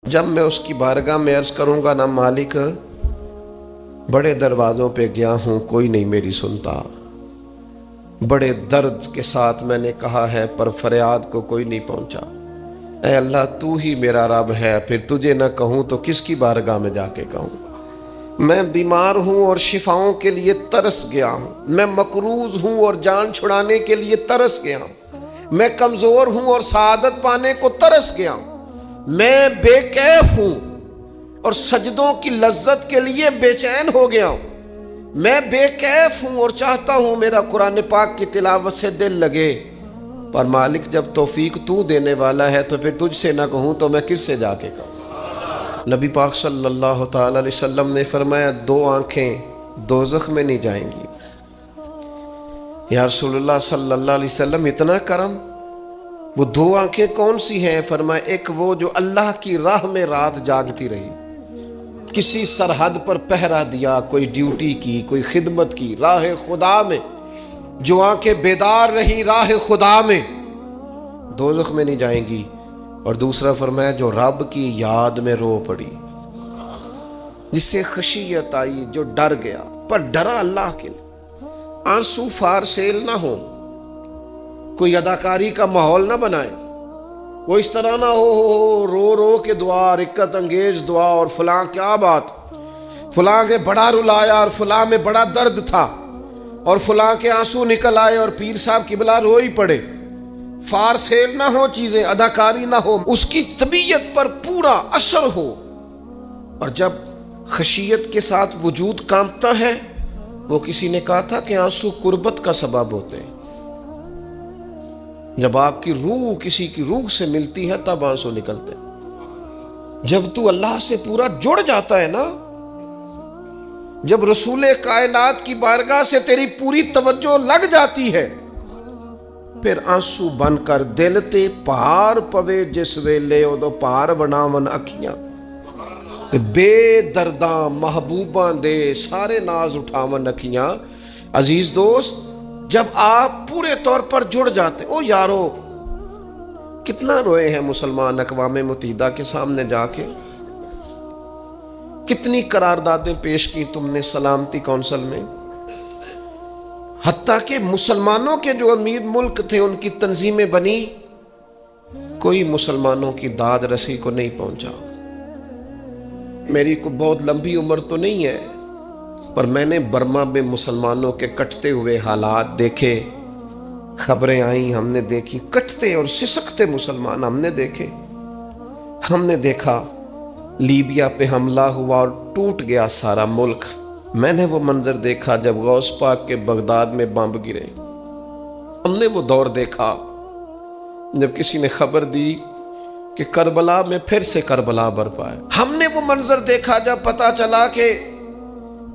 جب میں اس کی بارگاہ میں عرض کروں گا نا مالک بڑے دروازوں پہ گیا ہوں کوئی نہیں میری سنتا، بڑے درد کے ساتھ میں نے کہا ہے پر فریاد کو کوئی نہیں پہنچا، اے اللہ تو ہی میرا رب ہے، پھر تجھے نہ کہوں تو کس کی بارگاہ میں جا کے کہوں؟ میں بیمار ہوں اور شفاؤں کے لیے ترس گیا ہوں، میں مقروض ہوں اور جان چھڑانے کے لیے ترس گیا ہوں، میں کمزور ہوں اور سعادت پانے کو ترس گیا ہوں، میں بے کیف ہوں اور سجدوں کی لذت کے لیے بے چین ہو گیا ہوں، میں بے کیف ہوں اور چاہتا ہوں میرا قرآن پاک کی تلاوت سے دل لگے، پر مالک جب توفیق تو دینے والا ہے تو پھر تجھ سے نہ کہوں تو میں کس سے جا کے کہوں؟ نبی پاک صلی اللہ تعالی علیہ وسلم نے فرمایا دو آنکھیں دوزخ میں نہیں جائیں گی۔ یا رسول اللہ صلی اللہ علیہ وسلم اتنا کرم، وہ دو آنکھیں کون سی ہیں؟ فرمایا ایک وہ جو اللہ کی راہ میں رات جاگتی رہی، کسی سرحد پر پہرا دیا، کوئی ڈیوٹی کی، کوئی خدمت کی راہ خدا میں، جو آنکھیں بیدار رہی راہ خدا میں دوزخ میں نہیں جائیں گی۔ اور دوسرا فرمایا جو رب کی یاد میں رو پڑی، جس سے خشیت آئی، جو ڈر گیا پر ڈرا اللہ کے لیے، آنسو فار سیل نہ ہو، کوئی اداکاری کا ماحول نہ بنائے، وہ اس طرح نہ ہو رو رو کے دعا، رکت انگیز دعا، اور فلاں کیا بات، فلاں کے بڑا رلایا اور فلاں میں بڑا درد تھا اور فلاں کے آنسو نکل آئے اور پیر صاحب قبلہ رو ہی پڑے، فار سیل نہ ہو چیزیں، اداکاری نہ ہو، اس کی طبیعت پر پورا اثر ہو۔ اور جب خشیت کے ساتھ وجود کانپتا ہے، وہ کسی نے کہا تھا کہ آنسو قربت کا سبب ہوتے ہیں، جب آپ کی روح کسی کی روح سے ملتی ہے تب آنسو نکلتے ہیں، جب تو اللہ سے پورا جڑ جاتا ہے نا، جب رسول کائنات کی بارگاہ سے تیری پوری توجہ لگ جاتی ہے، پھر آنسو بن کر دل تے پار پوے جس ویلے ادو پار بناون اکھیاں، تے بے درداں محبوباں دے سارے ناز اٹھاون اکھیاں۔ عزیز دوست، جب آپ پورے طور پر جڑ جاتے، او یارو کتنا روئے ہیں مسلمان اقوام متحدہ کے سامنے جا کے، کتنی قراردادیں پیش کی تم نے سلامتی کونسل میں، حتیٰ کہ مسلمانوں کے جو امیر ملک تھے ان کی تنظیمیں بنی، کوئی مسلمانوں کی داد رسی کو نہیں پہنچا۔ میری کو بہت لمبی عمر تو نہیں ہے، پر میں نے برما میں مسلمانوں کے کٹتے ہوئے حالات دیکھے، خبریں آئیں، ہم نے دیکھی کٹتے اور سسکتے مسلمان ہم نے دیکھے، ہم نے دیکھا لیبیا پہ حملہ ہوا اور ٹوٹ گیا سارا ملک، میں نے وہ منظر دیکھا جب غوث پاک کے بغداد میں بمب گرے، ہم نے وہ دور دیکھا جب کسی نے خبر دی کہ کربلا میں پھر سے کربلا برپا ہے، ہم نے وہ منظر دیکھا جب پتا چلا کہ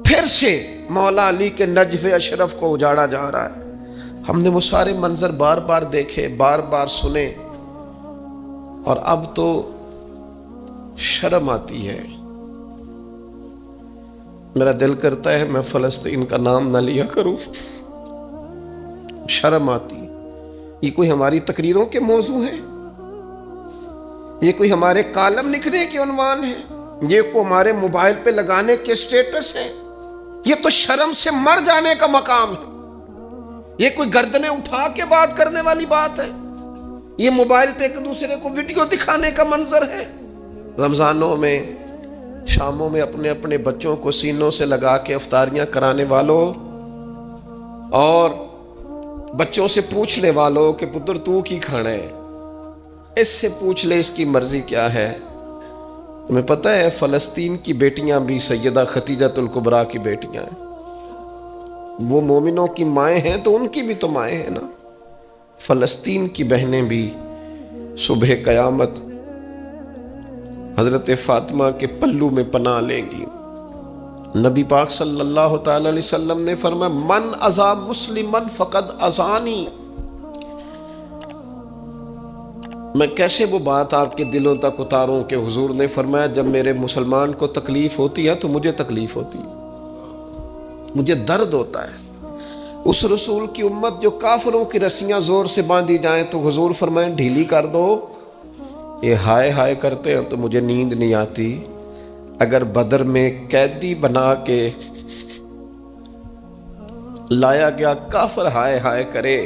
پھر سے مولا علی کے نجف اشرف کو اجاڑا جا رہا ہے، ہم نے وہ سارے منظر بار بار دیکھے، بار بار سنے، اور اب تو شرم آتی ہے، میرا دل کرتا ہے میں فلسطین کا نام نہ لیا کروں، شرم آتی۔ یہ کوئی ہماری تقریروں کے موضوع ہیں؟ یہ کوئی ہمارے کالم لکھنے کے عنوان ہیں؟ یہ کوئی ہمارے موبائل پہ لگانے کے سٹیٹس ہیں؟ یہ تو شرم سے مر جانے کا مقام ہے، یہ کوئی گردنیں اٹھا کے بات کرنے والی بات ہے؟ یہ موبائل پہ ایک دوسرے کو ویڈیو دکھانے کا منظر ہے؟ رمضانوں میں شاموں میں اپنے اپنے بچوں کو سینوں سے لگا کے افطاریاں کرانے والوں اور بچوں سے پوچھنے والوں کہ پتر تو کی کھانا ہے، اس سے پوچھ لے اس کی مرضی کیا ہے۔ تمہیں پتہ ہے فلسطین کی بیٹیاں بھی سیدہ خدیجۃ الکبریٰ کی بیٹیاں ہیں، وہ مومنوں کی مائیں ہیں تو ان کی بھی تو مائیں ہیں نا، فلسطین کی بہنیں بھی صبح قیامت حضرت فاطمہ کے پلو میں پناہ لیں گی۔ نبی پاک صلی اللہ تعالی علیہ وسلم نے فرمایا من اذا مسلمن فقد اذانی، میں کیسے وہ بات آپ کے دلوں تک اتاروں کہ حضور نے فرمایا جب میرے مسلمان کو تکلیف ہوتی ہے تو مجھے تکلیف ہوتی ہے، مجھے درد ہوتا ہے۔ اس رسول کی امت جو کافروں کی رسیاں زور سے باندھی جائیں تو حضور فرمائیں ڈھیلی کر دو، یہ ہائے ہائے کرتے ہیں تو مجھے نیند نہیں آتی. اگر بدر میں قیدی بنا کے لایا گیا کافر ہائے ہائے کرے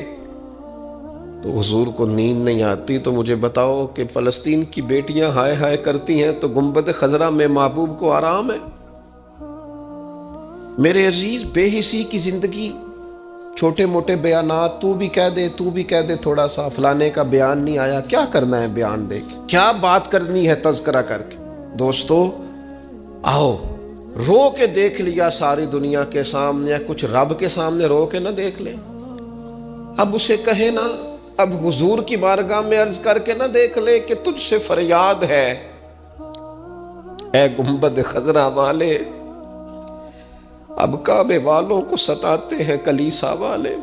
تو حضور کو نیند نہیں آتی، تو مجھے بتاؤ کہ فلسطین کی بیٹیاں ہائے ہائے کرتی ہیں تو گنبد خضرا میں محبوب کو آرام ہے؟ میرے عزیز، بے حسی کی زندگی، چھوٹے موٹے بیانات، تو بھی کہہ دے تھوڑا سا، فلانے کا بیان نہیں آیا، کیا کرنا ہے بیان دے کے، کیا بات کرنی ہے تذکرہ کر کے؟ دوستو آؤ، رو کے دیکھ لیا ساری دنیا کے سامنے، کچھ رب کے سامنے رو کے نہ دیکھ لے. اب اسے کہے نا، اب حضور کی بارگاہ میں عرض کر کے نہ دیکھ لے کہ تجھ سے فریاد ہے اے گنبد خضرا والے، اب کعبے والوں کو ستاتے ہیں کلیسا والے،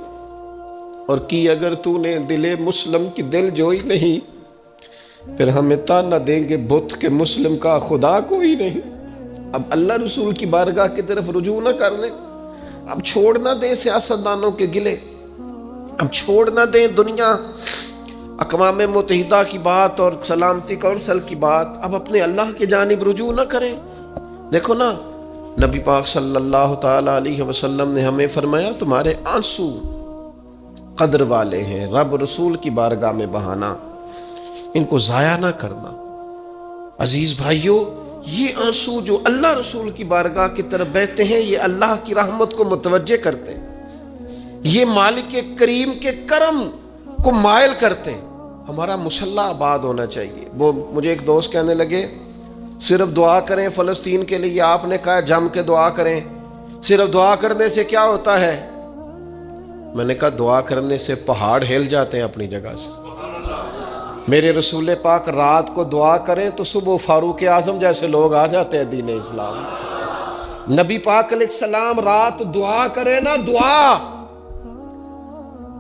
اور کی اگر تو نے دل مسلم کی دل جوئی نہیں، پھر ہمیں تانا دیں گے بت کہ مسلم کا خدا کوئی نہیں. اب اللہ رسول کی بارگاہ کی طرف رجوع نہ کر لیں، اب چھوڑ نہ دیں سیاستدانوں کے گلے، اب چھوڑ نہ دیں دنیا اقوام متحدہ کی بات اور سلامتی کونسل کی بات، اب اپنے اللہ کی جانب رجوع نہ کریں. دیکھو نا، نبی پاک صلی اللہ تعالی علیہ وسلم نے ہمیں فرمایا تمہارے آنسو قدر والے ہیں، رب رسول کی بارگاہ میں بہانا، ان کو ضائع نہ کرنا. عزیز بھائیو، یہ آنسو جو اللہ رسول کی بارگاہ کی طرف بہتے ہیں، یہ اللہ کی رحمت کو متوجہ کرتے ہیں، یہ مالک کریم کے کرم کو مائل کرتے ہیں. ہمارا مسلح آباد ہونا چاہیے. وہ مجھے ایک دوست کہنے لگے صرف دعا کریں فلسطین کے لیے، آپ نے کہا جم کے دعا کریں، صرف دعا کرنے سے کیا ہوتا ہے؟ میں نے کہا دعا کرنے سے پہاڑ ہل جاتے ہیں اپنی جگہ سے. میرے رسول پاک رات کو دعا کریں تو صبح فاروق اعظم جیسے لوگ آ جاتے ہیں دین اسلام. نبی پاک علیہ السلام رات دعا کریں نا، دعا،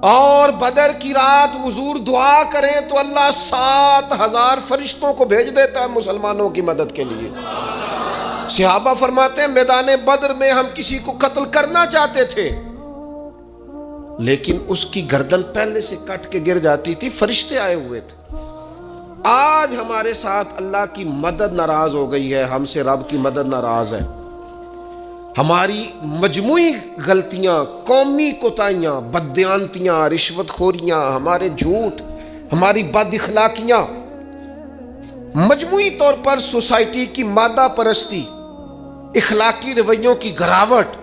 اور بدر کی رات حضور دعا کریں تو اللہ 7,000 فرشتوں کو بھیج دیتا ہے مسلمانوں کی مدد کے لیے. صحابہ فرماتے ہیں میدان بدر میں ہم کسی کو قتل کرنا چاہتے تھے، لیکن اس کی گردن پہلے سے کٹ کے گر جاتی تھی، فرشتے آئے ہوئے تھے. آج ہمارے ساتھ اللہ کی مدد ناراض ہو گئی ہے، ہم سے رب کی مدد ناراض ہے. ہماری مجموعی غلطیاں، قومی کوتاہیاں، بددیانتیاں، رشوت خوریاں، ہمارے جھوٹ، ہماری بد اخلاقیاں، مجموعی طور پر سوسائٹی کی مادہ پرستی، اخلاقی رویوں کی گراوٹ،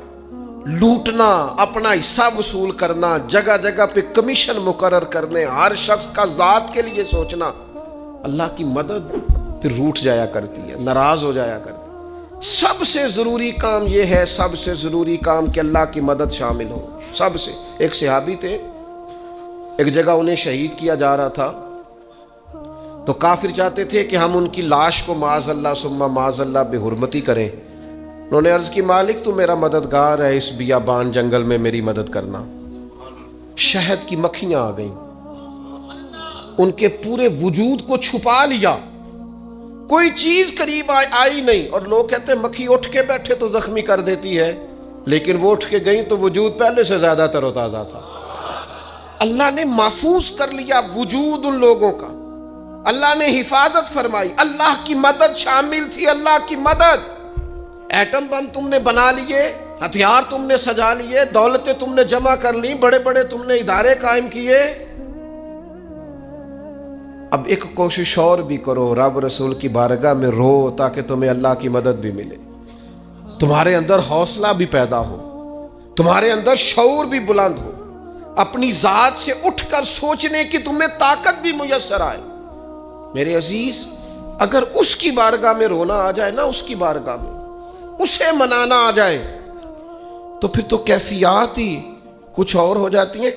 لوٹنا، اپنا حصہ وصول کرنا، جگہ جگہ پہ کمیشن مقرر کرنے، ہر شخص کا ذات کے لیے سوچنا، اللہ کی مدد پھر روٹ جایا کرتی ہے، ناراض ہو جایا کرتی ہے. سب سے ضروری کام یہ ہے، سب سے ضروری کام کہ اللہ کی مدد شامل ہو. سب سے. ایک صحابی تھے، ایک جگہ انہیں شہید کیا جا رہا تھا، تو کافر چاہتے تھے کہ ہم ان کی لاش کو معاذ اللہ ثم معاذ اللہ بے حرمتی کریں. انہوں نے عرض کی مالک تو میرا مددگار ہے، اس بیابان جنگل میں میری مدد کرنا. شہد کی مکھیاں آ گئیں، ان کے پورے وجود کو چھپا لیا، کوئی چیز قریب آئی نہیں. اور لوگ کہتے ہیں مکھی اٹھ کے بیٹھے تو زخمی کر دیتی ہے، لیکن وہ اٹھ کے گئیں تو وجود پہلے سے زیادہ تر و تازہ تھا. اللہ نے محفوظ کر لیا وجود ان لوگوں کا، اللہ نے حفاظت فرمائی، اللہ کی مدد شامل تھی. اللہ کی مدد. ایٹم بم تم نے بنا لیے، ہتھیار تم نے سجا لیے، دولتیں تم نے جمع کر لی، بڑے بڑے تم نے ادارے قائم کیے. اب ایک کوشش اور بھی کرو، رب رسول کی بارگاہ میں رو تاکہ تمہیں اللہ کی مدد بھی ملے، تمہارے اندر حوصلہ بھی پیدا ہو، تمہارے اندر شعور بھی بلند ہو، اپنی ذات سے اٹھ کر سوچنے کی تمہیں طاقت بھی میسر آئے. میرے عزیز، اگر اس کی بارگاہ میں رونا آ جائے نا، اس کی بارگاہ میں اسے منانا آ جائے، تو پھر تو کیفیات ہی کچھ اور ہو جاتی ہیں.